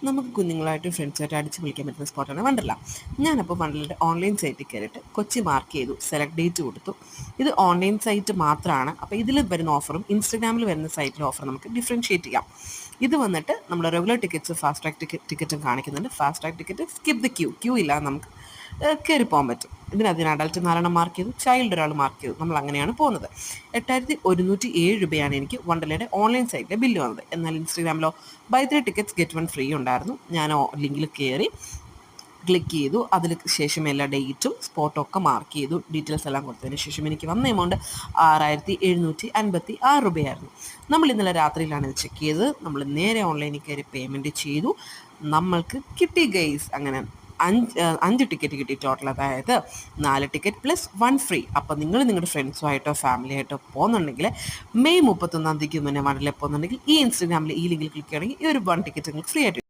നമുക്ക് കുഞ്ഞുങ്ങളായിട്ടും ഫ്രണ്ട്സായിട്ട് അടിച്ച് വിളിക്കാൻ പറ്റുന്ന സ്പോട്ടാണ് വണ്ടർല. ഞാനപ്പോൾ വണ്ടർലയുടെ ഓൺലൈൻ സൈറ്റിൽ കയറിയിട്ട് കൊച്ചി മാർക്ക് ചെയ്തു, സെലക്ട് ഡേറ്റ് കൊടുത്തു. ഇത് ഓൺലൈൻ സൈറ്റ് മാത്രമാണ്. അപ്പോൾ ഇതിൽ വരുന്ന ഓഫറും ഇൻസ്റ്റഗ്രാമിൽ വരുന്ന സൈറ്റിലെ ഓഫർ നമുക്ക് ഡിഫറൻഷ്യേറ്റ് ചെയ്യാം. ഇത് വന്നിട്ട് നമ്മൾ റെഗുലർ ടിക്കറ്റ്സ് ഫാസ്റ്റ് ട്രാക്ക് ടിക്കറ്റും കാണിക്കുന്നുണ്ട്. Fast track ticket skip the queue ഇല്ലാതെ നമുക്ക് കയറി പോകാൻ പറ്റും. ഇതിനകത്ത് അഡൽട്ട് 4 മാർക്ക് ചെയ്തു, ചൈൽഡ് ഒരാൾ മാർക്ക് ചെയ്തു. നമ്മൾ അങ്ങനെയാണ് പോകുന്നത്. 8107 രൂപയാണ് എനിക്ക് വണ്ടർലയുടെ ഓൺലൈൻ സൈറ്റിലെ ബില്ല് വന്നത്. എന്നാൽ ഇൻസ്റ്റഗ്രാമിലോ ബൈ 3 ടിക്കറ്റ്സ് ഗെറ്റ് 1 ഫ്രീ ഉണ്ടായിരുന്നു. ഞാൻ ലിങ്കിൽ കയറി ക്ലിക്ക് ചെയ്തു. അതിന് ശേഷം എല്ലാ ഡേറ്റും സ്പോട്ടും ഒക്കെ മാർക്ക് ചെയ്തു. ഡീറ്റെയിൽസ് എല്ലാം കൊടുത്തതിന് ശേഷം എനിക്ക് വന്ന എമൗണ്ട് 6756 രൂപയായിരുന്നു. നമ്മൾ ഇന്നലെ രാത്രിയിലാണ് ഇത് ചെക്ക് ചെയ്തത്. നമ്മൾ നേരെ ഓൺലൈനിൽ കയറി പേയ്മെൻറ്റ് ചെയ്തു. നമ്മൾക്ക് കിട്ടി ഗൈസ്. അങ്ങനെ 5 ടിക്കറ്റ് കിട്ടി ടോട്ടൽ. അതായത് 4 ടിക്കറ്റ് പ്ലസ് 1 ഫ്രീ. അപ്പോൾ നിങ്ങൾ നിങ്ങളുടെ ഫ്രണ്ട്സുമായിട്ടോ ഫാമിലി ആയിട്ടോ പോകുന്നുണ്ടെങ്കിൽ മെയ് 31 മുന്നേ വണ്ടർലയിൽ പോകുന്നുണ്ടെങ്കിൽ ഈ ഇൻസ്റ്റഗ്രാമിൽ ഈ ലിങ്കിൽ ക്ലിക്ക് ചെയ്യണമെങ്കിൽ ഈ ഒരു 1 ടിക്കറ്റ് നിങ്ങൾക്ക് ഫ്രീ ആയിട്ട്